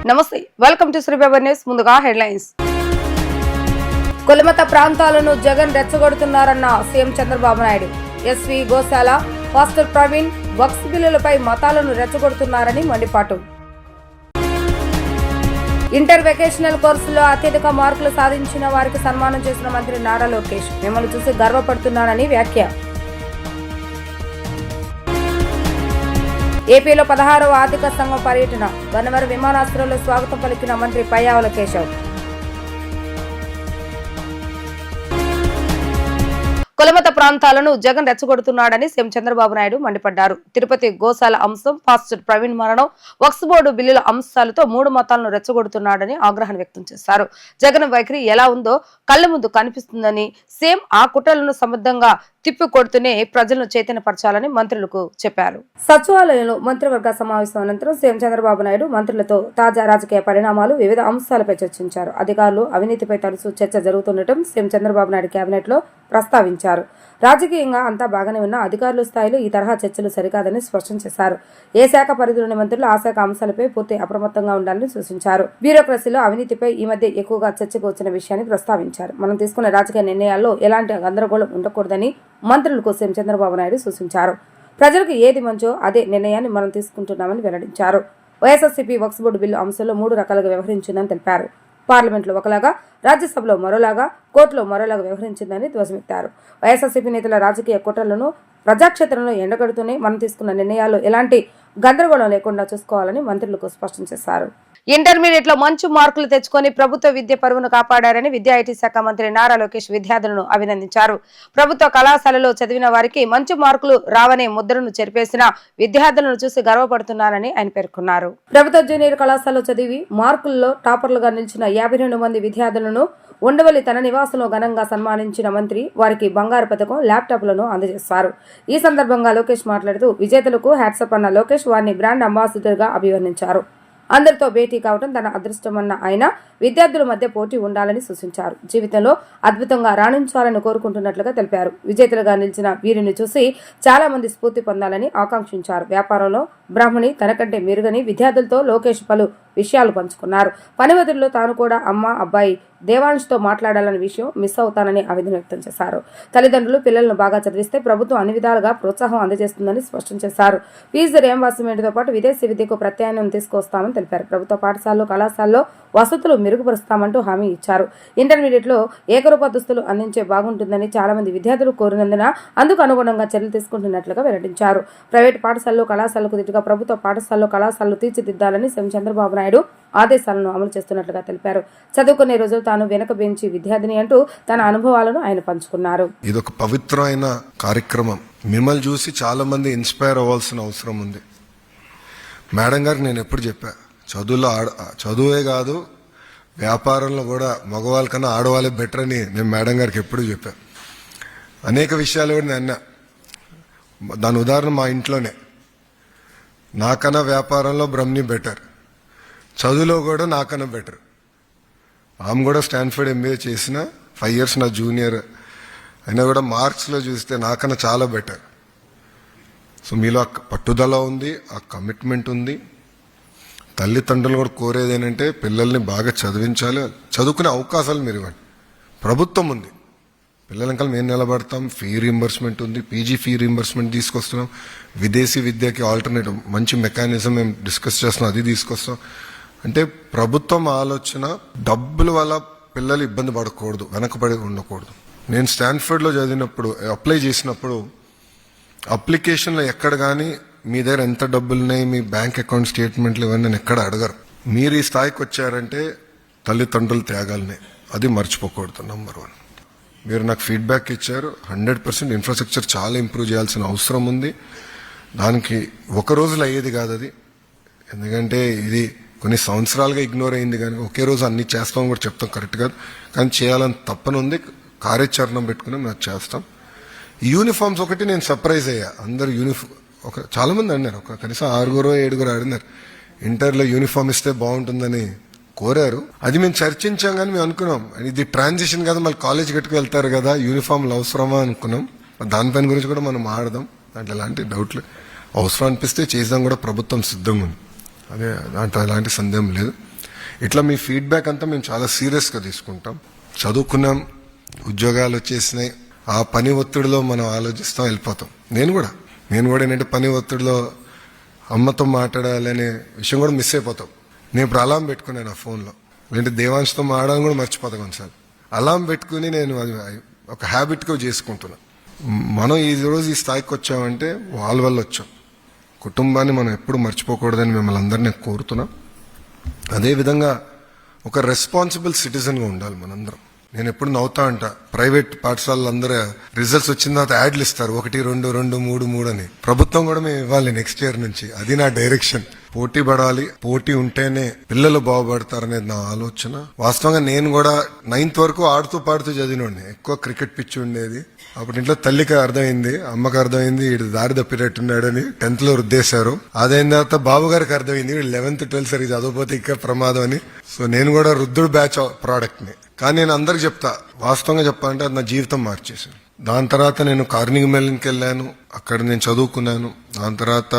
నమస్తే, welcome to Sri Baba news. ముందుగా headlines. కులమత ప్రాంతాలను జగన్ రెచ్చగొడుతున్నారన్న సీఎం చంద్రబాబు నాయుడు. ఎస్వి గోశాల, పాస్టర్ ప్రవీణ్ వక్ఫ్ బిల్లులపై మతాలను రెచ్చగొడుతున్నారని మండిపాటు. ఇంటర్ వెకేషనల్ కోర్సులో అత్యధిక మార్కులు సాధించిన వారికి సన్మానం చేసిన మంత్రి నారా లోకేష్. మిమ్మల్ని చూసి గర్వపడుతున్నానని వ్యాఖ్య. ఏపీలో 16వ ఆర్థిక సంఘం పర్యటన. గన్నవరం విమానాశ్రయంలో స్వాగతం పలికిన మంత్రి పయ్యావుల కేశవ్. కులమత ప్రాంతాలను జగన్ రెచ్చగొడుతున్నాడని సీఎం చంద్రబాబు నాయుడు మండిపడ్డారు. తిరుపతి గోశాల అంశం, పాస్టర్ ప్రవీణ్ మరణం, వక్ఫ్ బోర్డు బిల్లుల అంశాలతో 3 మతాలను రెచ్చగొడుతున్నాడని ఆగ్రహం వ్యక్తం చేశారు. జగన్ వైఖరి ఎలా ఉందో కళ్ల ముందు కనిపిస్తుందని, సీఎం ఆ కుట్రలను సమర్థంగా తిప్పికొడుతూనే ప్రజలను చైతన్యపరచాలని మంత్రులకు చెప్పారు. సచివాలయంలో మంత్రివర్గ సమావేశం అనంతరం సీఎం చంద్రబాబు నాయుడు మంత్రులతో తాజా రాజకీయ పరిణామాలు, వివిధ అంశాలపై చర్చించారు. అధికారులు అవినీతిపై తరచూ చర్చ జరుగుతుండటం సీఎం చంద్రబాబు నాయుడు కేబినెట్ లో ప్రస్తావించారు. రాజకీయంగా అంతా బాగానే ఉన్న అధికారుల స్థాయిలో ఈ తరహా చర్చలు సరికాదని స్పష్టం చేశారు. ఏ శాఖ పరిధిలోని మంత్రులు ఆ శాఖ అంశాలపై పూర్తి అప్రమత్తంగా ఉండాలని సూచించారు. బ్యూరోక్రసీలో అవినీతిపై ఈ మధ్య ఎక్కువగా చర్చకు వచ్చిన విషయాన్ని ప్రస్తావించారు. మనం తీసుకున్న రాజకీయ నిర్ణయాల్లో ఎలాంటి గందరగోళం ఉండకూడదని మంత్రులకు సీఎం చంద్రబాబు నాయుడు సూచించారు. ప్రజలకు ఏది మంచో అదే నిర్ణయాన్ని మనం తీసుకుంటున్నామని వెల్లడించారు. వైఎస్ఆర్సీపీ వక్ఫ్ బోర్డు బిల్లు అంశంలో 3 రకాలుగా వ్యవహరించిందని తెలిపారు. పార్లమెంట్లో ఒకలాగా, రాజ్యసభలో మరోలాగా, కోర్టులో మరోలాగా వ్యవహరించిందని ధ్వజమెత్తారు. వైఎస్ఆర్సీపీ నేతల రాజకీయ కుట్రలను ప్రజాక్షేత్రంలో ఎండగడుతూనే మనం తీసుకున్న నిర్ణయాల్లో ఎలాంటి గందరగోళం లేకుండా చూసుకోవాలని మంత్రులకు స్పష్టం చేశారు. ఇంటర్మీడియట్ లో మంచి మార్కులు తెచ్చుకొని ప్రభుత్వ విద్య పరువును కాపాడారని విద్యా ఐటీ శాఖ మంత్రి నారా లోకేష్ విద్యార్థులను అభినందించారు. ప్రభుత్వ కళాశాలలో చదివిన వారికి మంచి మార్కులు రావనే ముద్రను చెరిపేసిన విద్యార్థులను చూసి గర్వపడుతున్నారని ఆయన పేర్కొన్నారు. ప్రభుత్వ జూనియర్ కళాశాలలో చదివి మార్కుల్లో టాపర్లుగా నిలిచిన 52 మంది విద్యార్థులను ఉండవల్లి తన నివాసంలో ఘనంగా సన్మానించిన మంత్రి వారికి బంగారు పథకం, ల్యాప్టాప్లను అందజేశారు. ఈ సందర్భంగా లోకేష్ మాట్లాడుతూ విజేతలకు హ్యాట్సప్ అన్న లోకేష్ వారిని బ్రాండ్ అంబాసిడర్ గా అభివర్ణించారు. అందరితో భేటీ కావడం తన అదృష్టమన్న ఆయన విద్యార్థుల మధ్య పోటీ ఉండాలని సూచించారు. జీవితంలో అద్భుతంగా రాణించాలని కోరుకుంటున్నట్లుగా తెలిపారు. విజేతలుగా నిలిచిన వీరిని చూసి చాలా మంది స్ఫూర్తి పొందాలని ఆకాంక్షించారు. వ్యాపారంలో బ్రాహ్మణి తనకంటే మెరుగని విద్యార్థులతో లోకేష్ పలు విషయాలు పంచుకున్నారు. పని ఒత్తిడిలో తాను కూడా అమ్మ, అబ్బాయి దేవాంష్తో మాట్లాడాలనే విషయం మిస్ అవుతానని ఆవేదన వ్యక్తం చేశారు. తల్లిదండ్రులు పిల్లలను బాగా చదివిస్తే ప్రభుత్వం అన్ని విధాలుగా ప్రోత్సాహం అందజేస్తుందని స్పష్టం చేశారు. ఫీజు రియంబర్స్మెంట్తో పాటు విదేశీ విద్యకు ప్రత్యామ్నాయం తీసుకొస్తామని తెలిపారు. ప్రభుత్వ పాఠశాలలో, కళాశాలలో వసతులు మెరుగుపరుస్తామంటూ హామీ ఇచ్చారు. ఇంటర్మీడియట్ లో ఏకరూప దుస్తులు అందించే బాగుంటుందని చాలా మంది విద్యార్థులు కోరినందున అందుకు అనుగుణంగా చర్యలు తీసుకుంటున్నట్లుగా వెల్లడించారు. ప్రైవేటు పాఠశాలలో, కళాశాలకు దిట్టుగా ప్రభుత్వ పాఠశాలలో, కళాశాలలు తీర్చిదిద్దాలని సీఎం చంద్రబాబు నాయుడు ఆదేశాలను అమలు చేస్తున్నట్లుగా తెలిపారు. చదువుకునే రోజులు తాను వెనక బెంచి విద్యార్థిని అంటూ తన అనుభవాలను ఆయన పంచుకున్నారు. ఇదొక పవిత్రమైన కార్యక్రమం. మిమ్మల్ని చూసి చాలా మంది ఇన్స్పైర్ అవ్వాల్సిన అవసరం ఉంది. మేడం గారికి నేను ఎప్పుడు చెప్పా, చదువే కాదు వ్యాపారంలో కూడా మగవాళ్ళ కన్నా ఆడవాళ్ళే బెటర్ అని నేను మేడం గారికి ఎప్పుడు చెప్పా. అనేక విషయాలు కూడా నేను అన్నా. దాని ఉదాహరణ మా ఇంట్లోనే, నాకన్నా వ్యాపారంలో బ్రహ్మని బెటర్, చదువులో కూడా నాకన్నా బెటర్. ఆమె కూడా స్టాన్ఫర్డ్ MBA చేసిన 5 years నా జూనియర్ అయినా కూడా మార్క్స్లో చూస్తే నాకన్నా చాలా బెటర్. సో మీలో ఆ పట్టుదల ఉంది, ఆ కమిట్మెంట్ ఉంది. తల్లిదండ్రులు కూడా కోరేది ఏంటంటే పిల్లల్ని బాగా చదివించాలి, చదువుకునే అవకాశాలు మీరు ఇవ్వండి. ప్రభుత్వం ఉంది, పిల్లలంకల్ మేము నిలబడతాం. ఫీ రీంబర్స్మెంట్ ఉంది, పీజీ ఫీ రీంబర్స్మెంట్ తీసుకొస్తున్నాం. విదేశీ విద్యకి ఆల్టర్నేటివ్ మంచి మెకానిజం మేము డిస్కస్ చేస్తున్నాం, అది తీసుకొస్తాం. అంటే ప్రభుత్వం ఆలోచన డబ్బుల వల్ల పిల్లలు ఇబ్బంది పడకూడదు, వెనకబడి ఉండకూడదు. నేను స్టాన్ఫర్డ్లో చదివినప్పుడు అప్లై చేసినప్పుడు అప్లికేషన్లో ఎక్కడ కానీ మీ దగ్గర ఎంత డబ్బులున్నాయి, మీ బ్యాంక్ అకౌంట్ స్టేట్మెంట్లు ఇవన్నీ నేను ఎక్కడ అడగరు. మీరు ఈ స్థాయికి వచ్చారంటే తల్లిదండ్రుల త్యాగాలనే, అది మర్చిపోకూడదు. నంబర్ 1 మీరు నాకు ఫీడ్బ్యాక్ ఇచ్చారు. 100% ఇన్ఫ్రాస్ట్రక్చర్ చాలా ఇంప్రూవ్ చేయాల్సిన అవసరం ఉంది. దానికి ఒక రోజులో అయ్యేది కాదు అది, ఎందుకంటే ఇది కొన్ని సంవత్సరాలుగా ఇగ్నోర్ అయింది. కానీ ఒకే రోజు అన్ని చేస్తాం కూడా చెప్తాం, కరెక్ట్ కాదు, కానీ చేయాలని తప్పనుంది. కార్యాచరణ పెట్టుకుని మేము చేస్తాం. యూనిఫామ్స్ ఒకటి నేను సర్ప్రైజ్ అయ్యా. అందరు చాలా మంది అన్నారు, కనీసం 6-7 ఆడినారు. ఇంటర్లో యూనిఫామ్ ఇస్తే బాగుంటుందని కోరారు. అది మేము చర్చించాం, కానీ మేము అనుకున్నాం ఇది ట్రాన్సిషన్ కదా, మళ్ళీ కాలేజ్ కట్టుకు వెళ్తారు కదా, యూనిఫామ్లు అవసరమా అనుకున్నాం. దానిపైన గురించి కూడా మనం ఆడదాం, దాంట్లో ఎలాంటి డౌట్లు అవసరం అనిపిస్తే చేద్దాం కూడా ప్రభుత్వం సిద్ధంగా ఉంది. అదే దాంట్లో ఎలాంటి సందేహం లేదు. ఇట్లా మీ ఫీడ్బ్యాక్ అంతా మేము చాలా సీరియస్గా తీసుకుంటాం. చదువుకున్నాం, ఉద్యోగాలు వచ్చేసినాయి, ఆ పని ఒత్తిడిలో మనం ఆలోచిస్తాం, వెళ్ళిపోతాం. నేను కూడా ఏంటంటే పని ఒత్తిడిలో అమ్మతో మాట్లాడాలనే విషయం కూడా మిస్ అయిపోతాం. నేను ఇప్పుడు అలారం పెట్టుకున్నాను నా ఫోన్లో, లేదంటే దేవాంశతో మాట్లాడడం కూడా మర్చిపోతాం కొన్నిసార్లు. అలారం పెట్టుకుని నేను అది ఒక హ్యాబిట్గా చేసుకుంటున్నాను. మనం ఈ రోజు ఈ స్థాయికి వచ్చామంటే వాళ్ళ వల్ల వచ్చాం. కుటుంబాన్ని మనం ఎప్పుడు మర్చిపోకూడదని మిమ్మల్ని అందరినీ కోరుతున్నాం. అదేవిధంగా ఒక రెస్పాన్సిబుల్ సిటిజన్గా ఉండాలి మనందరం. నేను ఎప్పుడు నవ్వుతా అంట, ప్రైవేట్ పాఠశాలలు అందరూ రిజల్ట్స్ వచ్చిన తర్వాత యాడ్లు ఇస్తారు, 1, 2, 2, 3, 3 అని. ప్రభుత్వం కూడా మేము ఇవ్వాలి నెక్స్ట్ ఇయర్ నుంచి. అది నా డైరెక్షన్. పోటీ పడాలి, పోటీ ఉంటేనే పిల్లలు బాగుపడతారనేది నా ఆలోచన. వాస్తవంగా నేను కూడా 9th వరకు ఆడుతూ పాడుతూ చదివినండి. ఎక్కువ క్రికెట్ పిచ్చి ఉండేది. అప్పుడు ఇంట్లో తల్లికి అర్థమైంది, అమ్మకి అర్థమైంది వీడు దారి తప్పినట్టున్నాడని 10th లో రుద్దేశారు. అదైన తర్వాత బాబు గారికి అర్థమైంది వీడు 11th 12th సరిగ్గా చదవకపోతే ఇంకా ప్రమాదం అని. సో నేను కూడా రుద్దుడు బ్యాచ్ ప్రోడక్ట్ ని. కానీ నేను అందరికి చెప్తా, వాస్తవంగా చెప్పాలంటే అది నా జీవితం మార్చేశాను. దాని తర్వాత నేను కార్నింగ్ మెల్లన్కి వెళ్ళాను, అక్కడ నేను చదువుకున్నాను. దాని తర్వాత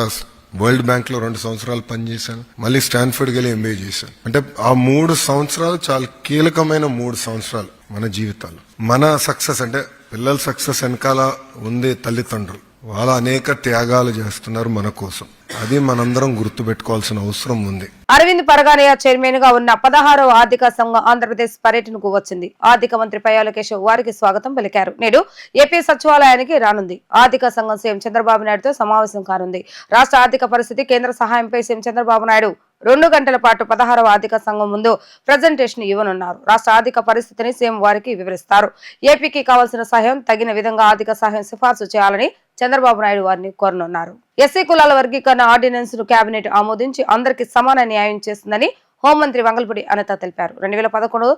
వరల్డ్ బ్యాంక్ లో 2 సంవత్సరాలు పనిచేశాను. మళ్ళీ స్టాన్ఫర్డ్కి వెళ్ళి MBA చేశాను. అంటే ఆ 3 సంవత్సరాలు చాలా కీలకమైన 3 సంవత్సరాలు మన జీవితాలు. మన సక్సెస్ అంటే పిల్లల సక్సెస్ వెనకాల ఉంది తల్లిదండ్రులు. వాళ్ళు అనేక త్యాగాలు చేస్తున్నారు మన కోసం. అది మనందరం గుర్తుపెట్టుకోవాల్సిన అవసరం ఉంది. అరవింద్ పరగానయ్య చైర్మన్ గా ఉన్న 16వ ఆర్థిక సంఘం ఆంధ్రప్రదేశ్ పర్యటనకు వచ్చింది. ఆర్థిక మంత్రి పయ్యావుల కేశవ్ వారికి స్వాగతం పలికారు. నేడు ఏపీ సచివాలయానికి రానుంది. ఆర్థిక సంఘం సీఎం చంద్రబాబు నాయుడుతో సమావేశం కానుంది. రాష్ట్ర ఆర్థిక పరిస్థితి, కేంద్ర సహాయంపై సీఎం చంద్రబాబు నాయుడు 2 గంటల పాటు 16వ ఆర్థిక సంఘం ముందు ప్రజెంటేషన్ ఇవ్వనున్నారు. రాష్ట్ర ఆర్థిక పరిస్థితిని సీఎం వారికి వివరిస్తారు. ఏపీకి కావాల్సిన సహాయం, తగిన విధంగా ఆర్థిక సహాయం సిఫార్సు చేయాలని చంద్రబాబు నాయుడు వారిని కోరనున్నారు. ఎస్సీ కులాల వర్గీకరణ ఆర్డినెన్స్ ను కేబినెట్ ఆమోదించి అందరికీ సమాన న్యాయం చేస్తుందని హోంమంత్రి వంగల్పూడి అనిత తెలిపారు. 2011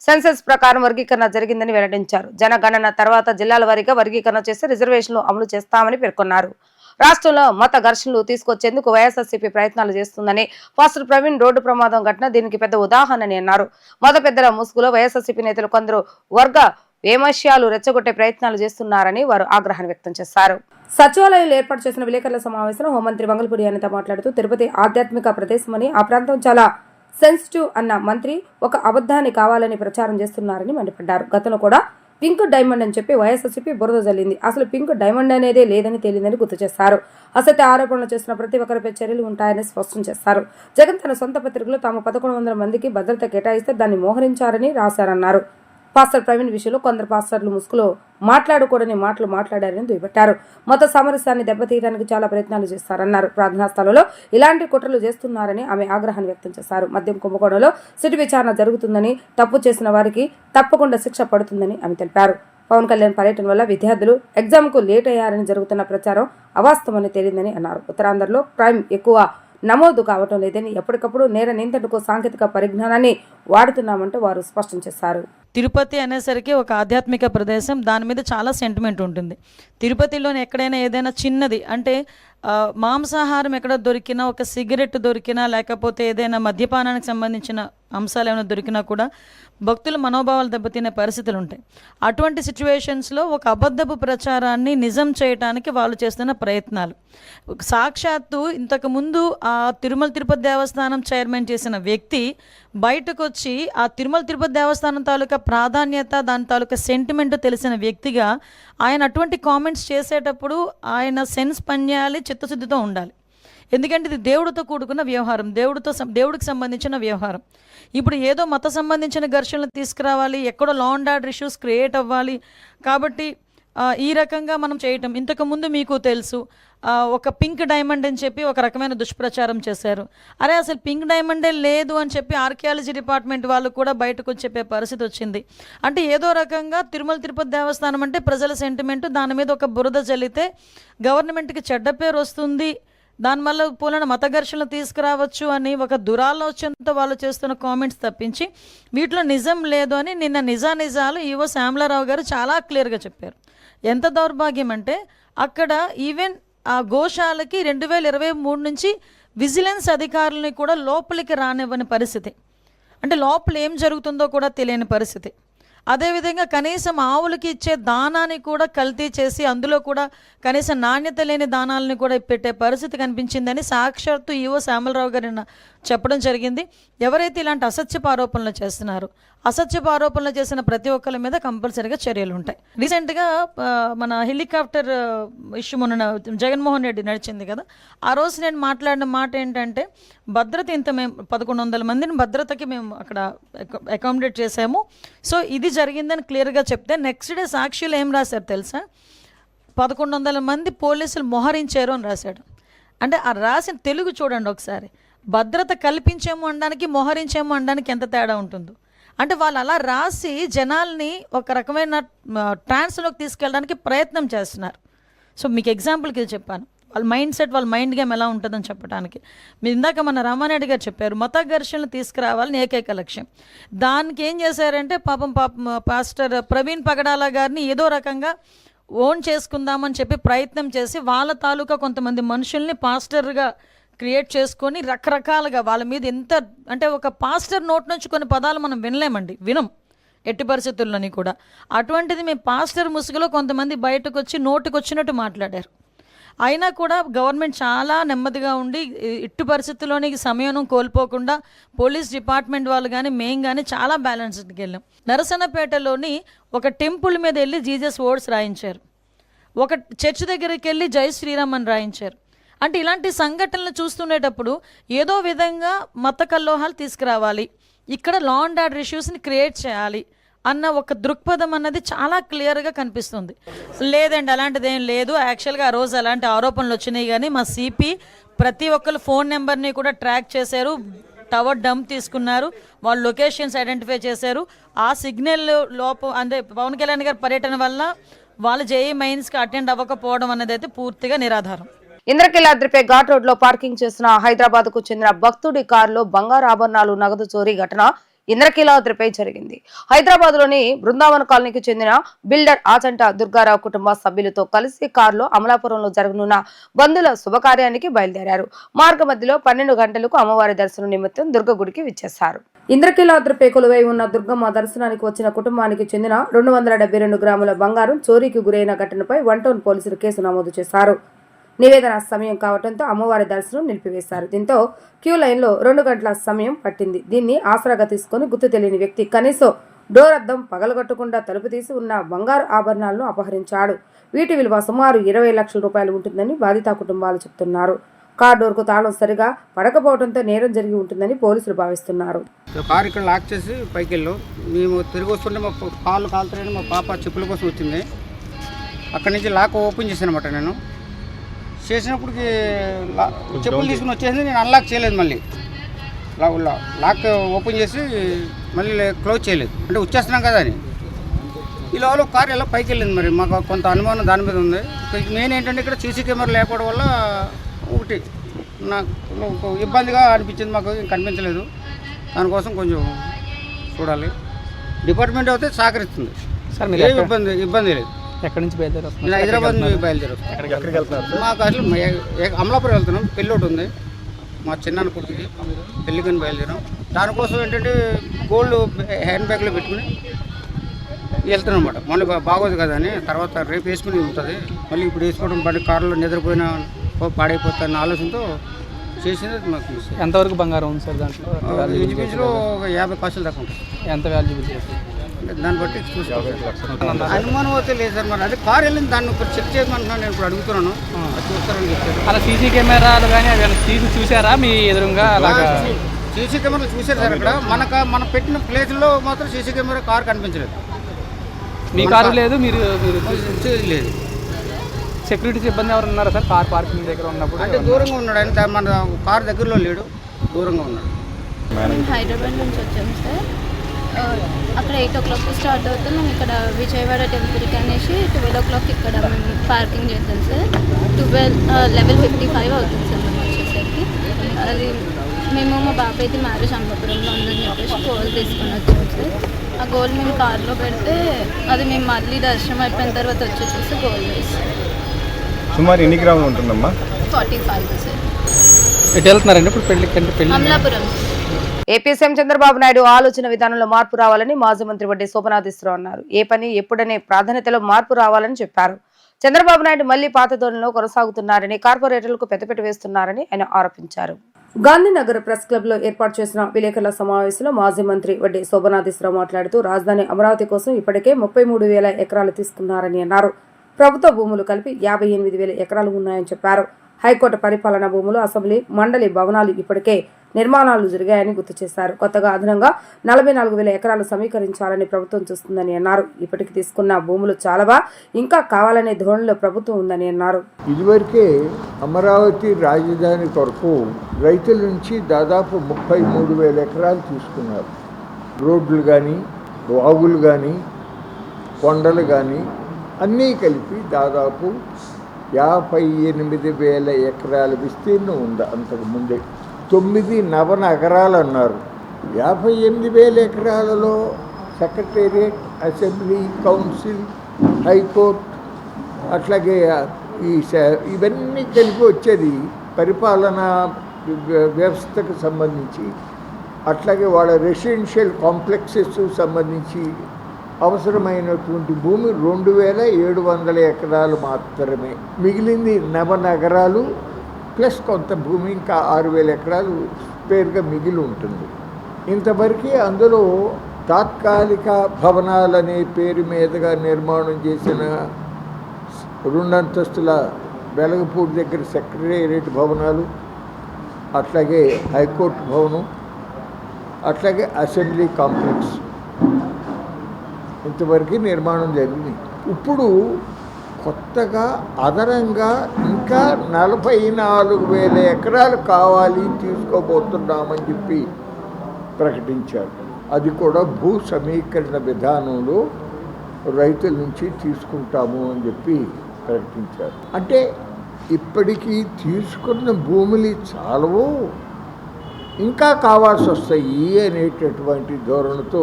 సెన్సెస్ ప్రకారం వర్గీకరణ జరిగిందని వెల్లడించారు. జనగణన తర్వాత జిల్లాల వారీగా వర్గీకరణ చేసి రిజర్వేషన్లు అమలు చేస్తామని పేర్కొన్నారు. రాష్ట్రంలో మత ఘర్షణలు తీసుకొచ్చేందుకు వైఎస్ఆర్సీపీ ప్రయత్నాలు చేస్తుందని పాస్టర్ ప్రవీణ్ రోడ్డు ప్రమాదం ఘటన దీనికి పెద్ద ఉదాహరణని అన్నారు. మత పెద్దల ముసుగులో వైఎస్ఆర్సీపీ నేతలు కొందరు వర్గ వేమశ్యాలు రెచ్చగొట్టే ప్రయత్నాలు చేస్తున్నారని వారు ఆగ్రహాన్ని వ్యక్తం చేశారు. సచివాలయంలో ఏర్పాటు చేసిన విలేకరుల సమావేశంలో హోంమంత్రి వంగల్పూడి అనిత మాట్లాడుతూ తిరుపతి ఆధ్యాత్మిక ప్రదేశమని, ఆ ప్రాంతం చాలా సెన్సిటివ్ అన్న మంత్రి ఒక అబద్ధాన్ని కావాలని ప్రచారం చేస్తున్నారని మండిపడ్డారు. గతంలో కూడా పింక్ డైమండ్ అని చెప్పి వైఎస్ఆర్సీపీ బురద జల్లింది. అసలు పింక్ డైమండ్ అనేదే లేదని తేలిందని గుర్తు చేశారు. అసత్య ఆరోపణలు చేసిన ప్రతి ఒక్కరిపై చర్యలు ఉంటాయని స్పష్టం చేశారు. జగన్ తన సొంత పత్రికలో తాము 1100 మందికి భద్రత కేటాయిస్తే దాన్ని మోహరించారని రాశారన్నారు. పాస్టర్ ప్రవీణ్ విషయంలో కొందరు పాస్టర్లు ముసుగులో మాట్లాడకూడని మాటలు మాట్లాడారని దుయ్యబట్టారు. మత సామరస్యాన్ని దెబ్బతీయడానికి చాలా ప్రయత్నాలు చేస్తారన్నారు. ప్రార్థనా స్థలంలో ఇలాంటి కుట్రలు చేస్తున్నారని ఆమె ఆగ్రహాన్ని వ్యక్తం చేశారు. మద్యం కుంభకోణంలో సిట్ విచారణ జరుగుతుందని, తప్పు చేసిన వారికి తప్పకుండా శిక్ష పడుతుందని ఆమె తెలిపారు. పవన్ కళ్యాణ్ పర్యటన వల్ల విద్యార్థులు ఎగ్జామ్ కు లేట్ అయ్యారని జరుగుతున్న ప్రచారం అవాస్తవమని తేలిందని అన్నారు. ఉత్తరాంధ్రలో క్రైమ్ ఎక్కువ నమోదు కావటం లేదని, ఎప్పటికప్పుడు నేర నియంత్రణకు సాంకేతిక పరిజ్ఞానాన్ని వాడుతున్నామంటూ వారు స్పష్టం చేశారు. తిరుపతి అనేసరికి ఒక ఆధ్యాత్మిక ప్రదేశం, దాని మీద చాలా సెంటిమెంట్ ఉంటుంది. తిరుపతిలోని ఎక్కడైనా ఏదైనా చిన్నది అంటే మాంసాహారం ఎక్కడ దొరికినా, ఒక సిగరెట్ దొరికినా, లేకపోతే ఏదైనా మద్యపానానికి సంబంధించిన అంశాలు ఏమైనా దొరికినా కూడా భక్తుల మనోభావాలు దెబ్బతినే పరిస్థితులు ఉంటాయి. అటువంటి సిచ్యువేషన్స్లో ఒక అబద్ధపు ప్రచారాన్ని నిజం చేయడానికి వాళ్ళు చేస్తున్న ప్రయత్నాలు. సాక్షాత్తు ఇంతకుముందు ఆ తిరుమల తిరుపతి దేవస్థానం చైర్మన్ చేసిన వ్యక్తి బయటకు వచ్చి ఆ తిరుమల తిరుపతి దేవస్థానం తాలూకా ప్రాధాన్యత, దాని తాలూకా సెంటిమెంట్ తెలిసిన వ్యక్తిగా ఆయన అటువంటి కామెంట్స్ చేసేటప్పుడు ఆయన సెన్స్ పనిచేయాలి, చిత్తశుద్ధితో ఉండాలి. ఎందుకంటే ఇది దేవుడితో కూడుకున్న వ్యవహారం, దేవుడికి సంబంధించిన వ్యవహారం. ఇప్పుడు ఏదో మత సంబంధించిన ఘర్షణలు తీసుకురావాలి, ఎక్కడో law and order issues create అవ్వాలి కాబట్టి ఈ రకంగా మనం చేయటం. ఇంతకుముందు మీకు తెలుసు ఒక పింక్ డైమండ్ అని చెప్పి ఒక రకమైన దుష్ప్రచారం చేశారు. అరే అసలు పింక్ డైమండే లేదు అని చెప్పి ఆర్కియాలజీ డిపార్ట్మెంట్ వాళ్ళు కూడా బయటకు వచ్చి చెప్పే పరిస్థితి వచ్చింది. అంటే ఏదో రకంగా తిరుమల తిరుపతి దేవస్థానం అంటే ప్రజల సెంటిమెంట్, దాని మీద ఒక బురద చల్లితే గవర్నమెంట్కి చెడ్డ పేరు వస్తుంది, దానివల్ల పూలన మత ఘర్షణలు తీసుకురావచ్చు అని ఒక దురాలోచనతో వాళ్ళు చేస్తున్న కామెంట్స్ తప్పించి వీటిలో నిజం లేదు అని నిన్న నిజాలు ఈవో శ్యామలారావు గారు చాలా క్లియర్గా చెప్పారు. ఎంత దౌర్భాగ్యం అంటే అక్కడ ఈవెన్ ఆ గోశాలకి 2023 నుంచి విజిలెన్స్ అధికారులని కూడా లోపలికి రానివ్వని పరిస్థితి. అంటే లోపల ఏం జరుగుతుందో కూడా తెలియని పరిస్థితి. అదేవిధంగా కనీసం ఆవులకి ఇచ్చే దానాన్ని కూడా కల్తీ చేసి అందులో కూడా కనీసం నాణ్యత లేని దానాలని కూడా పెట్టే పరిస్థితి కనిపించిందని సాక్షాత్తు ఈవో శ్యామలరావు గారు చెప్పడం జరిగింది. ఎవరైతే ఇలాంటి అసత్యపు ఆరోపణలు చేస్తున్నారో, అసత్యపు ఆరోపణలు చేసిన ప్రతి ఒక్కరి మీద కంపల్సరీగా చర్యలు ఉంటాయి. రీసెంట్గా మన హెలికాప్టర్ ఇష్యూ మొన్న జగన్మోహన్ రెడ్డి నడిచింది కదా, ఆ రోజు నేను మాట్లాడిన మాట ఏంటంటే, భద్రత ఇంత మేము 1100 మందిని భద్రతకి మేము అక్కడ అకామిడేట్ చేసాము. సో ఇది జరిగిందని క్లియర్గా చెప్తే నెక్స్ట్ డే సాక్షిలో ఏం రాశారు తెలుసా, 1100 మంది పోలీసులు మోహరించారు అని రాశాడు. అంటే ఆ రాసిన తెలుగు చూడండి ఒకసారి. భద్రత కల్పించేమో అనడానికి, మోహరించేమో అనడానికి ఎంత తేడా ఉంటుందో. అంటే వాళ్ళు అలా రాసి జనాల్ని ఒక రకమైన ట్రాన్స్లోకి తీసుకెళ్ళడానికి ప్రయత్నం చేస్తున్నారు. సో మీకు ఎగ్జాంపుల్కి ఇది చెప్పాను, వాళ్ళ మైండ్ సెట్, వాళ్ళ మైండ్ గేమ్ ఎలా ఉంటుందని చెప్పడానికి. మీరు ఇందాక మన రామారెడ్డి గారు చెప్పారు, మత ఘర్షణలు తీసుకురావాలని ఏకైక లక్ష్యం. దానికి ఏం చేశారంటే పాపం పాస్టర్ ప్రవీణ్ పగడాల గారిని ఏదో రకంగా ఓన్ చేసుకుందామని చెప్పి ప్రయత్నం చేసి వాళ్ళ తాలూకా కొంతమంది మనుషుల్ని పాస్టర్గా క్రియేట్ చేసుకొని రకరకాలుగా వాళ్ళ మీద ఎంత అంటే, ఒక పాస్టర్ నోట్ నుంచి కొన్ని పదాలు మనం వినలేమండి, వినం ఎట్టి పరిస్థితుల్లోని కూడా. అటువంటిది మేము పాస్టర్ ముసుగులో కొంతమంది బయటకు వచ్చి నోటుకు వచ్చినట్టు మాట్లాడారు. అయినా కూడా గవర్నమెంట్ చాలా నెమ్మదిగా ఉండి ఇట్టి పరిస్థితుల్లోని సమయం కోల్పోకుండా పోలీస్ డిపార్ట్మెంట్ వాళ్ళు కానీ మేము కానీ చాలా బ్యాలెన్స్డ్కి వెళ్ళాం. నరసన్నపేటలోని ఒక టెంపుల్ మీద వెళ్ళి జీసస్ వర్డ్స్ రాయించారు, ఒక చర్చ్ దగ్గరికి వెళ్ళి జై శ్రీరామ్ అని రాయించారు. అంటే ఇలాంటి సంఘటనలు చూస్తుండేటప్పుడు ఏదో విధంగా మత కల్లోహాలు తీసుకురావాలి, ఇక్కడ లా అండ్ ఆర్డర్ ఇష్యూస్ని క్రియేట్ చేయాలి అన్న ఒక దృక్పథం అన్నది చాలా క్లియర్గా కనిపిస్తుంది. లేదండి అలాంటిది ఏం లేదు, యాక్చువల్గా ఆ రోజు అలాంటి ఆరోపణలు వచ్చినాయి, కానీ మా సిపి ప్రతి ఒక్కరు ఫోన్ నెంబర్ని కూడా ట్రాక్ చేశారు, టవర్ డంప్ తీసుకున్నారు, వాళ్ళు లొకేషన్స్ ఐడెంటిఫై చేశారు. ఆ సిగ్నల్ లోపం అంటే పవన్ కళ్యాణ్ గారి పర్యటన వల్ల వాళ్ళు జేఈ మైన్స్కి అటెండ్ అవ్వకపోవడం అనేది అయితే పూర్తిగా నిరాధారం. ఇంద్రకీలాద్రిపై ఘాట్ రోడ్ లో పార్కింగ్ చేసిన హైదరాబాద్ కు చెందిన భక్తుడి కారులో బంగారు ఆభరణాలు, నగదు చోరీ ఘటన ఇంద్రకీలాద్రిపై జరిగింది. హైదరాబాద్ లోని బృందావన్ కాలనీకి చెందిన బిల్డర్ ఆచంట దుర్గారావు కుటుంబ సభ్యులతో కలిసి కారులో అమలాపురంలో జరగనున్న బంధువుల శుభకార్యానికి బయలుదేరారు. మార్గ మధ్యలో 12 గంటలకు అమ్మవారి దర్శనం నిమిత్తం దుర్గ గుడికి విచ్చేశారు. ఇంద్రకీలాద్రిపై కొలువై ఉన్న దుర్గమ్మ దర్శనానికి వచ్చిన కుటుంబానికి చెందిన 272 గ్రాముల బంగారం చోరీకి గురైన ఘటనపై 1 టౌన్ పోలీసులు కేసు నమోదు చేశారు. నివేదన సమయం కావడంతో అమ్మవారి దర్శనం నిలిపివేశారు. దీంతో క్యూ లైన్ లో 2 గంటల సమయం పట్టింది. దీన్ని ఆసరాగా తీసుకుని గుర్తు తెలియని వ్యక్తి కనీసం డోర్ అద్దం పగలగొట్టకుండా తలుపు తీసి ఉన్న బంగారు ఆభరణాలను అపహరించాడు. వీటి విలువ సుమారు 20 లక్షల రూపాయలు ఉంటుందని బాధిత కుటుంబాలు చెప్తున్నారు. కార్ డోర్ కు తాళం సరిగా పడకపోవడంతో నేరం జరిగి ఉంటుందని పోలీసులు భావిస్తున్నారు. కారు ఇక్కడ లాక్ చేసి పైకి వెళ్ళాం. మేము తిరిగి వస్తుంటే మా కాళ్ళు కాలుతారని మా పాప చెప్పుల కోసం వచ్చింది. అక్కడి నుంచి లాక్ ఓపెన్ చేశాను అనమాట. నేను చేసినప్పటికి చెప్పులు తీసుకుని వచ్చేసింది. నేను అన్లాక్ చేయలేదు, మళ్ళీ లాక్ ఓపెన్ చేసి మళ్ళీ క్లోజ్ చేయలేదు. అంటే వచ్చేస్తున్నాం కదా అని. ఈ లోపల కారు ఎలా పైకి వెళ్ళింది. మరి మాకు కొంత అనుమానం దాని మీద ఉంది. మెయిన్ ఏంటంటే ఇక్కడ సీసీ కెమెరా లేకపోవడం వల్ల ఒకటి నాకు ఇబ్బందిగా అనిపించింది. మాకు కనిపించలేదు. దానికోసం కొంచెం చూడాలి. డిపార్ట్మెంట్ అయితే సహకరిస్తుంది సార్. మీరు ఇబ్బంది లేదు. ఎక్కడి నుంచి బయలుదేరి? నేను హైదరాబాద్ నుంచి బయలుదేరు. మాకు అసలు అమలాపురం వెళ్తున్నాం. పెళ్ళి ఒకటి ఉంది మా చిన్నాన్న కొడుకుకి, పెళ్ళికని బయలుదేరాం. దానికోసం ఏంటంటే గోల్డ్ హ్యాండ్ బ్యాగ్లో పెట్టుకుని వెళ్తున్నాం అనమాట. మళ్ళీ బాగోదు కదా అని, తర్వాత రేపు వేసుకుని ఉంటుంది. మళ్ళీ ఇప్పుడు వేసుకోవడం పడి కారులో నిద్రపోయినా పాడైపోతాయన్న ఆలోచనతో చేసింది. మాకు ఎంతవరకు బంగారం ఉంది సార్ దాంట్లో? ఇంచుమించులో ఒక 50 కాసులు దాకా ఉంటుంది. ఎంత వాల్యూబుల్? దాన్ని బట్టి అనుమానం అయితే లేదు సార్. మరి అదే కారు వెళ్ళింది, దాన్ని ఇప్పుడు చెక్ చేయమంటున్నాను. నేను ఇప్పుడు అడుగుతున్నాను, చూస్తారని చెప్పారు. అలా సీసీ కెమెరాలు కానీ అవి చూసారా మీ ఎదురుగా? అలాగా సీసీ కెమెరాలు చూసారు సార్. అక్కడ మన పెట్టిన ప్లేస్లో మాత్రం సీసీ కెమెరా కారు కనిపించలేదు. మీ కారు లేదు, మీరు లేదు. సెక్యూరిటీ సిబ్బంది ఎవరు ఉన్నారా సార్ కార్ పార్కింగ్ దగ్గర ఉన్నప్పుడు? అంటే దూరంగా ఉన్నాడు. అంటే మన కారు దగ్గరలో లేడు, దూరంగా ఉన్నాడు. మేము హైదరాబాద్ నుంచి వచ్చాము సార్. అక్కడ 8 o'clock స్టార్ట్ అవుతాం. మేము ఇక్కడ విజయవాడ టెంపుల్కి అనేసి 12 o'clock ఇక్కడ మేము పార్కింగ్ చేస్తాం సార్. 11:55 అవుతుంది సార్ మేము వచ్చేసరికి. అది మేము మా బాబాయ్ అయితే మ్యారేజ్ అమ్మపురంలో ఉందని చెప్పేసి గోల్డ్ తీసుకొని వచ్చాం సార్. ఆ గోల్డ్ మేము కార్లో పెడితే అది మేము మళ్ళీ దర్శనం అయిపోయిన తర్వాత వచ్చి చూసి గోల్డ్ వేస్తాం. సుమారు ఎన్ని గ్రాములు ఉంటుందమ్మా? 45 సార్. ఎటు వెళ్తున్నారండి ఇప్పుడు పెళ్లి? అమలాపురం. ఏపీ సీఎం చంద్రబాబు నాయుడు ఆలోచన విధానంలో మార్పు రావాలని మాజీ మంత్రి వడ్డీ సోమనాథేశ్వరరావు అన్నారు. ఏ పని ఎప్పుడనే ప్రాధాన్యతలో మార్పు రావాలని చెప్పారు. చంద్రబాబు నాయుడు మళ్లీ పాత ధోరణిలో కొనసాగుతున్నారని, కార్పొరేటర్లకు పెద్దపీట వేస్తున్నారని ఆయన ఆరోపించారు. గాంధీనగర్ ప్రెస్ క్లబ్ లో ఏర్పాటు చేసిన విలేకరుల సమావేశంలో మాజీ మంత్రి వడ్డీ శోభనాధీశ్వరరావు మాట్లాడుతూ రాజధాని అమరావతి కోసం ఇప్పటికే 33,000 ఎకరాలు తీసుకున్నారని అన్నారు. ప్రభుత్వ భూములు కలిపి 58,000 ఎకరాలు ఉన్నాయని చెప్పారు. హైకోర్టు పరిపాలనా భూములు, అసెంబ్లీ, మండలి భవనాలు ఇప్పటికే నిర్మాణాలు జరిగాయని గుర్తు చేశారు. కొత్తగా అదనంగా 44,000 ఎకరాలు సమీకరించాలని ప్రభుత్వం చూస్తుందని అన్నారు. ఇప్పటికి తీసుకున్న భూములు చాలవా, ఇంకా కావాలనే ధోరణిలో ప్రభుత్వం ఉందని అన్నారు. ఇదివరకే అమరావతి రాజధాని కొరకు రైతుల నుంచి దాదాపు 33,000 ఎకరాలు తీసుకున్నారు. రోడ్లు కానీ, వాగులు కానీ, కొండలు కానీ అన్నీ కలిపి దాదాపు 58,000 ఎకరాల విస్తీర్ణం ఉంది. అంతకుముందే 9 నవనగరాలు అన్నారు. 58,000 ఎకరాలలో సెక్రటేరియట్, అసెంబ్లీ, కౌన్సిల్, హైకోర్టు, అట్లాగే ఇవన్నీ కలిపి వచ్చేది పరిపాలనా వ్యవస్థకు సంబంధించి, అట్లాగే వాళ్ళ రెసిడెన్షియల్ కాంప్లెక్సెస్ సంబంధించి అవసరమైనటువంటి భూమి 2,700 ఎకరాలు మాత్రమే. మిగిలింది నవనగరాలు ప్లస్ కొంత భూమి, ఇంకా 6,000 ఎకరాలు స్పేర్గా మిగిలి ఉంటుంది. ఇంతవరకు అందులో తాత్కాలిక భవనాలనే పేరు మీదుగా నిర్మాణం చేసిన 2 అంతస్తుల వెలగపూడి దగ్గర సెక్రటేరియట్ భవనాలు, అట్లాగే హైకోర్టు భవనం, అట్లాగే అసెంబ్లీ కాంప్లెక్స్ ఇంతవరకు నిర్మాణం జరిగింది. ఇప్పుడు కొత్తగా అదనంగా ఇంకా 44,000 ఎకరాలు కావాలి, తీసుకోబోతున్నామని చెప్పి ప్రకటించారు. అది కూడా భూ సమీకరణ విధానంలో రైతుల నుంచి తీసుకుంటాము అని చెప్పి ప్రకటించారు. అంటే ఇప్పటికీ తీసుకున్న భూములు చాలవు, ఇంకా కావాల్సి వస్తాయి అనేటటువంటి ధోరణితో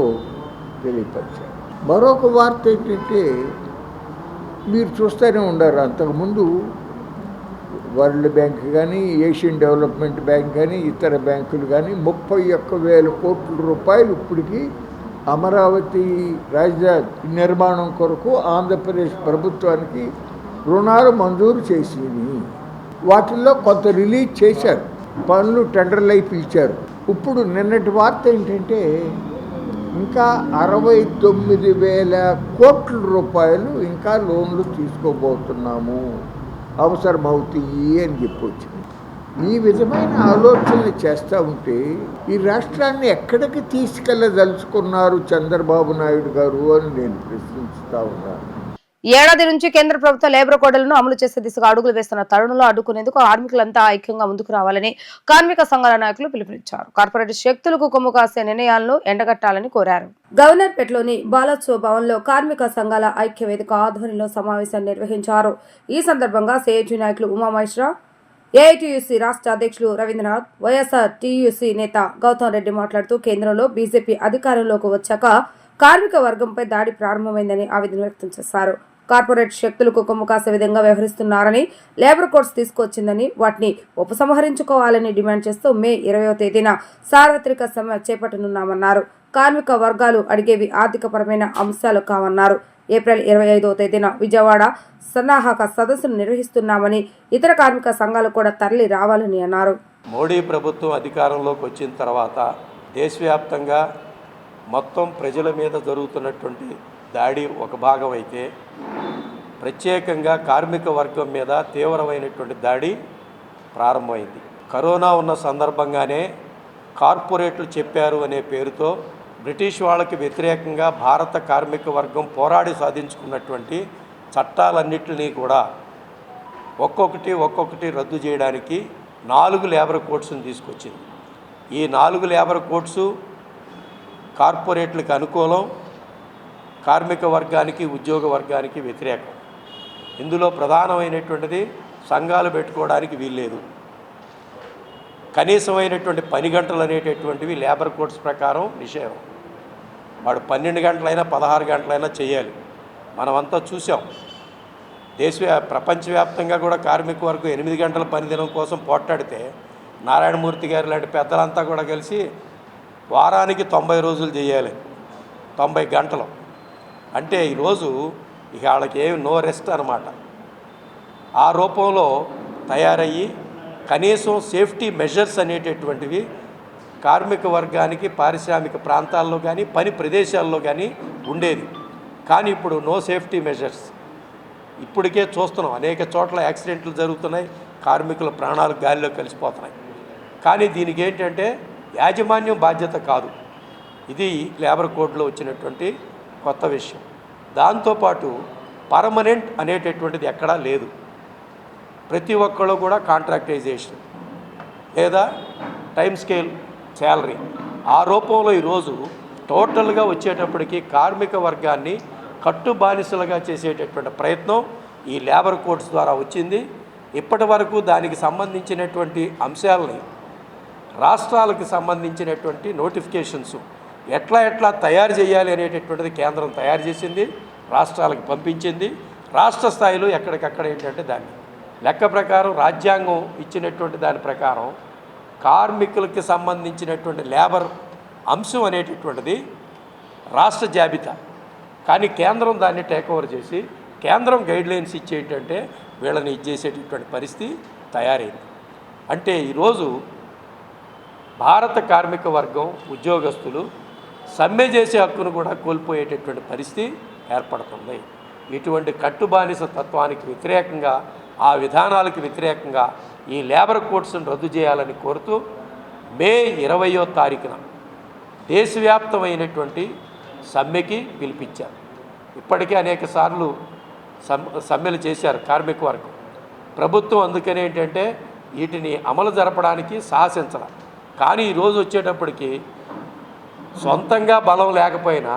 తెలియపరిచారు. మరొక వార్త ఏంటంటే, మీరు చూస్తూనే ఉన్నారు, అంతకుముందు వరల్డ్ బ్యాంక్ కానీ, ఏషియన్ డెవలప్మెంట్ బ్యాంక్ కానీ, ఇతర బ్యాంకులు కానీ 31,000 కోట్ల రూపాయలు ఇప్పటికీ అమరావతి రాజధాని నిర్మాణం కొరకు ఆంధ్రప్రదేశ్ ప్రభుత్వానికి రుణాలు మంజూరు చేసింది. వాటిల్లో కొంత రిలీజ్ చేశారు, పనులు టెండర్లు అయి పిలిచారు. ఇప్పుడు నిన్నటి వార్త ఏంటంటే, ఇంకా 69,000 కోట్ల రూపాయలు ఇంకా లోన్లు తీసుకోబోతున్నాము, అవసరమవుతాయి అని చెప్పొచ్చు. ఈ విధమైన ఆలోచనలు చేస్తూ ఉంటే ఈ రాష్ట్రాన్ని ఎక్కడికి తీసుకెళ్ళదలుచుకున్నారు చంద్రబాబు నాయుడు గారు అని నేను ప్రశ్నిస్తూ ఉన్నాను. ఏడాది నుంచి కేంద్ర ప్రభుత్వ లేబర్ కోడ్లను అమలు చేసే దిశగా అడుగులు వేస్తున్న తరుణంలో అడ్డుకునేందుకు కార్మికులంతా ఐక్యంగా ముందుకు రావాలని కార్మిక సంఘాల నాయకులు పిలుపునిచ్చారు. కార్పొరేట్ శక్తులకు కొమ్ము కాసే నిర్ణయాలను ఎండగట్టాలని కోరారు. గవర్నర్పేటలోని బాలోత్సవ భవన్ లో కార్మిక సంఘాల ఐక్య వేదిక ఆధ్వర్యంలో సమావేశాన్ని నిర్వహించారు. ఈ సందర్భంగా సిఐటి నాయకులు ఉమామహేశ్వర, ఏఐటియుసి రాష్ట్ర అధ్యక్షులు రవీంద్రనాథ్, వైఎస్ఆర్ టీయూసీ నేత గౌతమ్ రెడ్డి మాట్లాడుతూ కేంద్రంలో బీజేపీ అధికారంలోకి వచ్చాక కార్మిక వర్గంపై దాడి ప్రారంభమైందని ఆవేదన వ్యక్తం చేశారు. కార్పొరేట్ శక్తులకు కొమ్ము కాసే విధంగా వ్యవహరిస్తున్నారని, లేబర్ కోడ్స్ తీసుకొచ్చిందని, వాటిని ఉపసంహరించుకోవాలని డిమాండ్ చేస్తూ మే 20వ తేదీన సార్వత్రిక సమ్మె చేపట్టనున్నామన్నారు. కార్మిక వర్గాలు అడిగేవి ఆర్థికపరమైన అంశాలు కావన్నారు. ఏప్రిల్ 25వ తేదీన విజయవాడ సన్నాహక సదస్సును నిర్వహిస్తున్నామని, ఇతర కార్మిక సంఘాలు కూడా తరలి రావాలని అన్నారు. మోడీ ప్రభుత్వం అధికారంలోకి వచ్చిన తర్వాత దేశవ్యాప్తంగా మొత్తం ప్రజల మీద జరుగుతున్నటువంటి దాడి ఒక భాగం అయితే, ప్రత్యేకంగా కార్మిక వర్గం మీద తీవ్రమైనటువంటి దాడి ప్రారంభమైంది. కరోనా ఉన్న సందర్భంగానే కార్పొరేట్లు చెప్పారు అనే పేరుతో బ్రిటిష్ వాళ్ళకి వ్యతిరేకంగా భారత కార్మిక వర్గం పోరాడి సాధించుకున్నటువంటి చట్టాలన్నింటినీ కూడా ఒక్కొక్కటి రద్దు చేయడానికి 4 లేబర్ కోడ్స్ని తీసుకొచ్చింది. ఈ 4 లేబర్ కోడ్సు కార్పొరేట్లకు అనుకూలం, కార్మిక వర్గానికి, ఉద్యోగ వర్గానికి వ్యతిరేకం. ఇందులో ప్రధానమైనటువంటిది సంఘాలు పెట్టుకోవడానికి వీల్లేదు, కనీసమైనటువంటి పని గంటలు అనేటటువంటివి లేబర్ కోడ్స్ ప్రకారం నిషేధం. వాడు 12 గంటలైనా 16 గంటలైనా చేయాలి. మనమంతా చూసాం, ప్రపంచవ్యాప్తంగా కూడా కార్మిక వర్గం 8 గంటల పనిదినం కోసం పోట్లాడితే నారాయణమూర్తి గారు లాంటి పెద్దలంతా కూడా కలిసి వారానికి 90 రోజులు చేయాలి, 90 గంటలు. అంటే ఈరోజు ఇక వాళ్ళకి ఏమి నో రెస్ట్ అన్నమాట. ఆ రూపంలో తయారయ్యి కనీసం సేఫ్టీ మెజర్స్ అనేటటువంటివి కార్మిక వర్గానికి పారిశ్రామిక ప్రాంతాల్లో కానీ పని ప్రదేశాల్లో కానీ ఉండేది. కానీ ఇప్పుడు నో సేఫ్టీ మెజర్స్. ఇప్పటికే చూస్తున్నాం, అనేక చోట్ల యాక్సిడెంట్లు జరుగుతున్నాయి, కార్మికుల ప్రాణాలు గాలిలో కలిసిపోతున్నాయి. కానీ దీనికి ఏంటంటే యాజమాన్యం బాధ్యత కాదు. ఇది లేబర్ కోడ్లో వచ్చినటువంటి కొత్త విషయం. దాంతోపాటు పర్మనెంట్ అనేటటువంటిది ఎక్కడా లేదు. ప్రతి ఒక్కళ్ళు కూడా కాంట్రాక్టైజేషన్ లేదా టైం స్కేల్ శాలరీ ఆ రూపంలో ఈరోజు టోటల్గా వచ్చేటప్పటికి కార్మిక వర్గాన్ని కట్టుబానిసలుగా చేసేటటువంటి ప్రయత్నం ఈ లేబర్ కోడ్స్ ద్వారా వచ్చింది. ఇప్పటి వరకు దానికి సంబంధించినటువంటి అంశాలని రాష్ట్రాలకు సంబంధించినటువంటి నోటిఫికేషన్స్ ఎట్లా తయారు చేయాలి అనేటటువంటిది కేంద్రం తయారు చేసింది, రాష్ట్రాలకు పంపించింది. రాష్ట్ర స్థాయిలో ఎక్కడికక్కడ ఏంటంటే దాన్ని లెక్క ప్రకారం రాజ్యాంగం ఇచ్చినటువంటి దాని ప్రకారం కార్మికులకి సంబంధించినటువంటి లేబర్ అంశం అనేటటువంటిది రాష్ట్ర జాబితా. కానీ కేంద్రం దాన్ని టేక్ ఓవర్ చేసి కేంద్రం గైడ్లైన్స్ ఇచ్చేటంటే వీళ్ళని ఇచ్చేసేటటువంటి పరిస్థితి తయారైంది. అంటే ఈరోజు భారత కార్మిక వర్గం ఉద్యోగస్తులు సమ్మె చేసే హక్కును కూడా కోల్పోయేటటువంటి పరిస్థితి ఏర్పడుతుంది. ఇటువంటి కట్టుబానిస తత్వానికి వ్యతిరేకంగా, ఆ విధానాలకు వ్యతిరేకంగా ఈ లేబర్ కోడ్స్ను రద్దు చేయాలని కోరుతూ మే 20వ తారీఖున దేశవ్యాప్తమైనటువంటి సమ్మెకి పిలిపించారు. ఇప్పటికే అనేక సార్లు సమ్మెలు చేశారు కార్మిక వర్గం. ప్రభుత్వం అందుకని ఏంటంటే వీటిని అమలు జరపడానికి సాహసించాలి. కానీ ఈరోజు వచ్చేటప్పటికి సొంతంగా బలం లేకపోయినా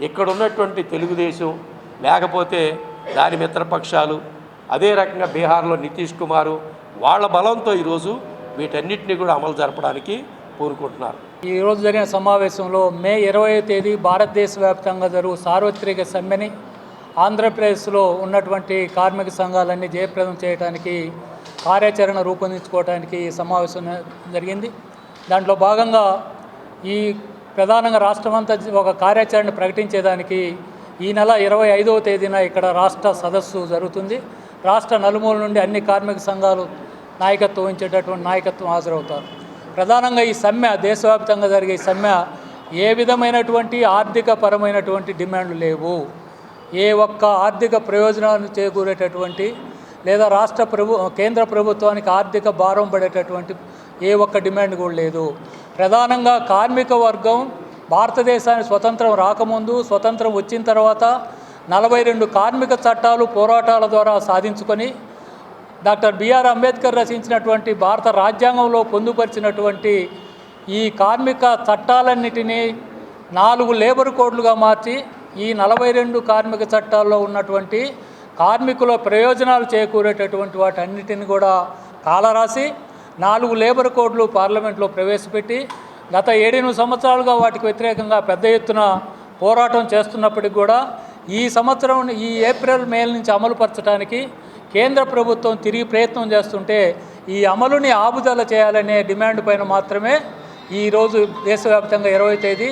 ఇక్కడ ఉన్నటువంటి తెలుగుదేశం, లేకపోతే దాని మిత్రపక్షాలు, అదే రకంగా బీహార్లో నితీష్ కుమారు వాళ్ళ బలంతో ఈరోజు వీటన్నిటిని కూడా అమలు జరపడానికి పూనుకుంటున్నారు. ఈరోజు జరిగిన సమావేశంలో మే 20వ తేదీ భారతదేశ వ్యాప్తంగా జరుగు సార్వత్రిక సమ్మెని ఆంధ్రప్రదేశ్లో ఉన్నటువంటి కార్మిక సంఘాలన్నీ జయప్రదం చేయడానికి కార్యాచరణ రూపొందించుకోవడానికి ఈ సమావేశం జరిగింది. దాంట్లో భాగంగా ఈ ప్రధానంగా రాష్ట్రమంతా ఒక కార్యాచరణ ప్రకటించేదానికి ఈ నెల 25వ తేదీన ఇక్కడ రాష్ట్ర సదస్సు జరుగుతుంది. రాష్ట్ర నలుమూల నుండి అన్ని కార్మిక సంఘాలు నాయకత్వం వహించేటటువంటి నాయకత్వం హాజరవుతారు. ప్రధానంగా ఈ సమ్మె, దేశవ్యాప్తంగా జరిగే ఈ సమ్మె ఏ విధమైనటువంటి ఆర్థిక పరమైనటువంటి డిమాండ్లు లేవు. ఏ ఒక్క ఆర్థిక ప్రయోజనాలను చేకూరేటటువంటి లేదా కేంద్ర ప్రభుత్వానికి ఆర్థిక భారం పడేటటువంటి ఏ ఒక్క డిమాండ్ కూడా లేదు. ప్రధానంగా కార్మిక వర్గం భారతదేశానికి స్వతంత్రం రాకముందు, స్వతంత్రం వచ్చిన తర్వాత 42 కార్మిక చట్టాలు పోరాటాల ద్వారా సాధించుకొని డాక్టర్ బిఆర్ అంబేద్కర్ రచించినటువంటి భారత రాజ్యాంగంలో పొందుపరిచినటువంటి ఈ కార్మిక చట్టాలన్నిటినీ 4 లేబర్ కోడ్లుగా మార్చి ఈ 42 కార్మిక చట్టాల్లో ఉన్నటువంటి కార్మికుల ప్రయోజనాలు చేకూరేటటువంటి వాటన్నిటిని కూడా కాలరాసి 4 లేబర్ కోడ్లు పార్లమెంట్లో ప్రవేశపెట్టి గత 7 సంవత్సరాలుగా వాటికి వ్యతిరేకంగా పెద్ద ఎత్తున పోరాటం చేస్తున్నప్పటికి కూడా ఈ సంవత్సరం ఈ ఏప్రిల్ మే నుంచి అమలుపరచడానికి కేంద్ర ప్రభుత్వం తిరిగి ప్రయత్నం చేస్తుంటే ఈ అమలుని ఆపుదల చేయాలనే డిమాండ్ పైన మాత్రమే ఈరోజు దేశవ్యాప్తంగా 20వ తేదీ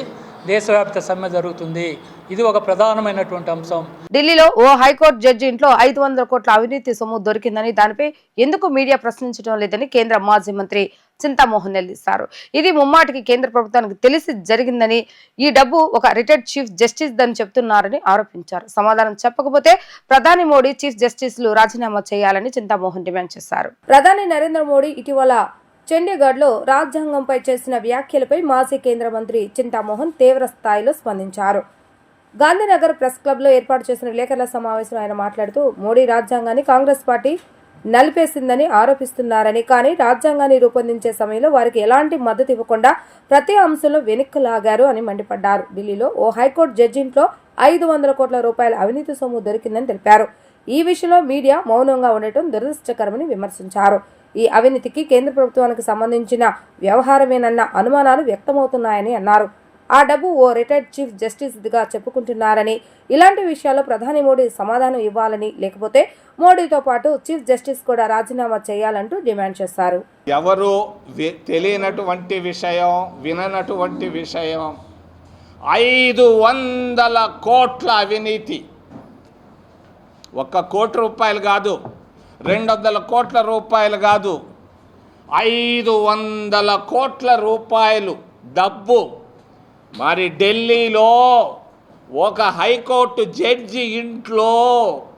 దేశవ్యాప్త సమ్మె జరుగుతుంది. ఇది ఒక ప్రధానమైనటువంటి అంశం. ఢిల్లీలో ఓ హైకోర్టు జడ్జి ఇంట్లో 500 కోట్ల అవినీతి సొమ్ము దొరికిందని, దానిపై ఎందుకు మీడియా ప్రశ్నించడం లేదని కేంద్ర మాజీ మంత్రి చింతామోహన్ నిలదీశారు. ఇది ముమ్మాటికి కేంద్ర ప్రభుత్వానికి తెలిసి జరిగిందని, ఈ డబ్బు ఒక రిటైర్డ్ చీఫ్ జస్టిస్ దని చెప్తున్నారని ఆరోపించారు. సమాధానం చెప్పకపోతే ప్రధాని మోడీ, చీఫ్ జస్టిస్లు రాజీనామా చేయాలని చింతామోహన్ డిమాండ్ చేశారు. ప్రధాని నరేంద్ర మోడీ ఇటీవల చండీగఢ్లో రాజ్యాంగంపై చేసిన వ్యాఖ్యలపై మాజీ కేంద్ర మంత్రి చింతామోహన్ తీవ్ర స్థాయిలో స్పందించారు. గాంధీనగర్ ప్రెస్ క్లబ్లో ఏర్పాటు చేసిన విలేకరుల సమావేశంలో ఆయన మాట్లాడుతూ, మోడీ రాజ్యాంగాన్ని కాంగ్రెస్ పార్టీ నలిపేసిందని ఆరోపిస్తున్నారని, కానీ రాజ్యాంగాన్ని రూపొందించే సమయంలో వారికి ఎలాంటి మద్దతు ఇవ్వకుండా ప్రతి అంశంలో వెనక్కి లాగారు అని మండిపడ్డారు. ఢిల్లీలో ఓ హైకోర్టు జడ్జి ఇంట్లో 500 కోట్ల రూపాయల అవినీతి సొమ్ము దొరికిందని తెలిపారు. ఈ విషయంలో మీడియా మౌనంగా ఉండటం దురదృష్టకరమని విమర్శించారు. ఈ అవినీతికి కేంద్ర ప్రభుత్వానికి సంబంధించిన వ్యవహారమేనన్న అనుమానాలు వ్యక్తమవుతున్నాయని అన్నారు. ఆ డబ్బు ఓ రిటైర్డ్ చీఫ్ జస్టిస్గా చెప్పుకుంటున్నారని, ఇలాంటి విషయాల్లో ప్రధాని మోడీ సమాధానం ఇవ్వాలని, లేకపోతే మోడీతో పాటు చీఫ్ జస్టిస్ కూడా రాజీనామా చేయాలంటూ డిమాండ్ చేశారు. ఎవరు తెలియనటువంటి విషయం, విననటువంటి విషయం, 500 కోట్ల అవినీతి. 1 కోటి రూపాయలు కాదు, 200 కోట్ల రూపాయలు కాదు, 500 కోట్ల రూపాయలు డబ్బు మరి ఢిల్లీలో ఒక హైకోర్టు జడ్జి ఇంట్లో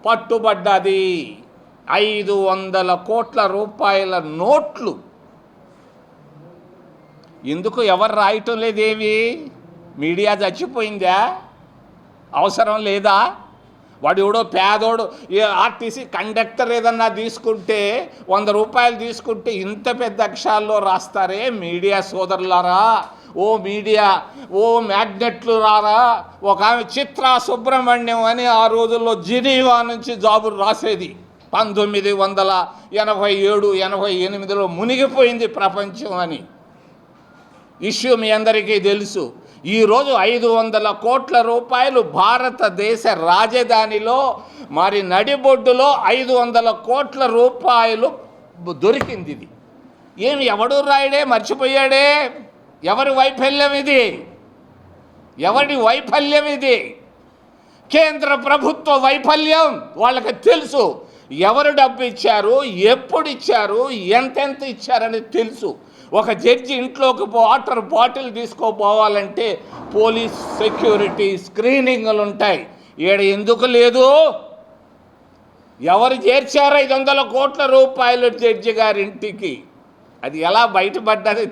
పట్టుబడ్డది. 500 కోట్ల రూపాయల నోట్లు. ఎందుకు ఎవరు రాయటం లేదేవి? మీడియా చచ్చిపోయిందా? అవసరం లేదా? వాడు ఎవడో పేదోడు ఆర్టీసీ కండక్టర్ ఏదన్నా తీసుకుంటే 100 రూపాయలు తీసుకుంటే ఇంత పెద్ద అక్షరాల్లో రాస్తారే మీడియా సోదరులారా, ఓ మీడియా, ఓ మ్యాగ్నెట్లు రారా. ఒక ఆమె చిత్రా సుబ్రహ్మణ్యం అని ఆ రోజుల్లో జినీవా నుంచి జాబులు రాసేది. 1987-88లో మునిగిపోయింది ప్రపంచం అని ఇష్యూ మీ అందరికీ తెలుసు. ఈరోజు 500 కోట్ల రూపాయలు భారతదేశ రాజధానిలో మరి నడిబొడ్డులో 500 కోట్ల రూపాయలు దొరికింది. ఇది ఏమి ఎవడు రాయడే, మర్చిపోయాడే? ఎవరి వైఫల్యం ఇది? ఎవరి వైఫల్యం ఇది? కేంద్ర ప్రభుత్వ వైఫల్యం. వాళ్ళకి తెలుసు ఎవరు డబ్బు ఇచ్చారు, ఎప్పుడు ఇచ్చారు, ఎంతెంత ఇచ్చారని తెలుసు. ఒక జడ్జి ఇంట్లోకి వాటర్ బాటిల్ తీసుకోపోవాలంటే పోలీస్ సెక్యూరిటీ స్క్రీనింగ్లు ఉంటాయి. ఈడ ఎందుకు లేదు? ఎవరు చేర్చారు 500 కోట్ల రూపాయలు జడ్జి గారింటికి? అది ఎలా బయటపడ్డది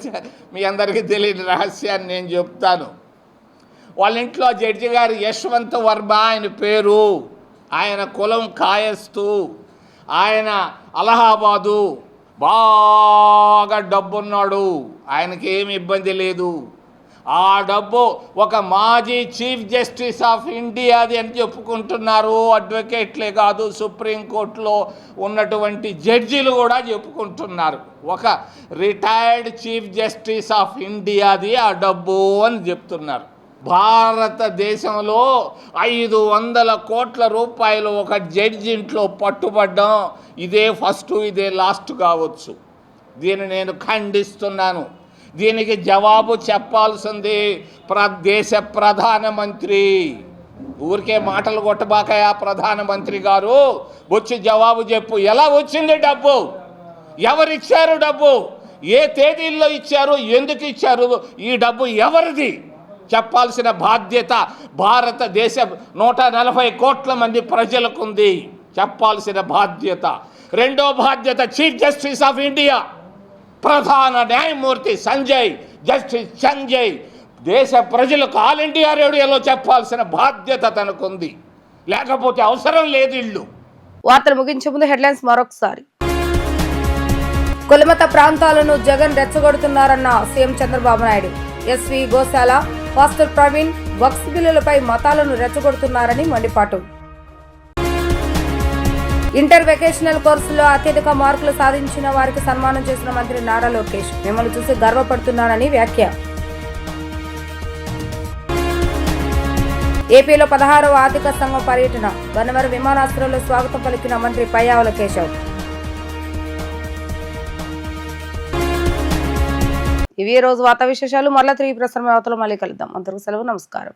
మీ అందరికీ తెలియని రహస్యాన్ని నేను చెప్తాను. వాళ్ళ ఇంట్లో జడ్జి గారు యశ్వంత్ వర్మ ఆయన పేరు. ఆయన కులం కాయస్తు. ఆయన అలహాబాదు. బాగా డబ్బున్నాడు. ఆయనకి ఏమి ఇబ్బంది లేదు. ఆ డబ్బు ఒక మాజీ చీఫ్ జస్టిస్ ఆఫ్ ఇండియాది అని చెప్పుకుంటున్నారు. అడ్వకేట్లే కాదు, సుప్రీంకోర్టులో ఉన్నటువంటి జడ్జీలు కూడా చెప్పుకుంటున్నారు. ఒక రిటైర్డ్ చీఫ్ జస్టిస్ ఆఫ్ ఇండియాది ఆ డబ్బు అని చెప్తున్నారు. భారతదేశంలో 500 కోట్ల రూపాయలు ఒక జడ్జి ఇంట్లో పట్టుబడ్డం ఇదే ఫస్ట్, ఇదే లాస్ట్ కావచ్చు. దీన్ని నేను ఖండిస్తున్నాను. దీనికి జవాబు చెప్పాల్సింది దేశ ప్రధానమంత్రి. ఊరికే మాటలు కొట్టబాకయా ప్రధానమంత్రి గారు, వచ్చి జవాబు చెప్పు. ఎలా వచ్చింది డబ్బు? ఎవరిచ్చారు డబ్బు? ఏ తేదీల్లో ఇచ్చారు? ఎందుకు ఇచ్చారు? ఈ డబ్బు ఎవరిది? చెప్పాల్సిన బాధ్యత భారతదేశ 140 కోట్ల మంది ప్రజలకు ఉంది. చెప్పాల్సిన బాధ్యత. రెండో బాధ్యత చీఫ్ జస్టిస్ ఆఫ్ ఇండియా, ప్రధాన న్యాయమూర్తి సంజయ్, జస్టిస్ సంజయ్ దేశ ప్రజలకు ఆల్ ఇండియా రేడియోలో చెప్పాల్సిన బాధ్యత తనకుంది. లేకపోతే అవసరం లేదు ఇల్లు. వార్తలు ముగించే ముందు హెడ్లైన్స్ మరొకసారి. కులమత ప్రాంతాలను జగన్ రెచ్చగొడుతున్నారన్న సీఎం చంద్రబాబు నాయుడు. ఎస్వి గోశాల, పాస్టర్ ప్రవీణ్ వక్ఫ్ బిల్లులపై మతాలను రెచ్చగొడుతున్నారని మండిపాటు. ఇంటర్ వెకేషనల్ కోర్సులో అత్యధిక మార్కులు సాధించిన వారికి సన్మానం చేసిన మంత్రి నారా లోకేష్. మిమ్మల్ని చూసి గర్వపడుతున్నానని వ్యాఖ్య. ఏపీలో 16వ ఆర్థిక సంఘం పర్యటన. గన్నవరం విమానాశ్రయంలో స్వాగతం పలికిన మంత్రి పయ్యావుల కేశవ్. ఇవి రోజు వార్తా విశేషాలు. మరలా 3 ప్రసారం వార్తలు మళ్ళీ కలుద్దాం. అంతవరకు సెలవు. నమస్కారం.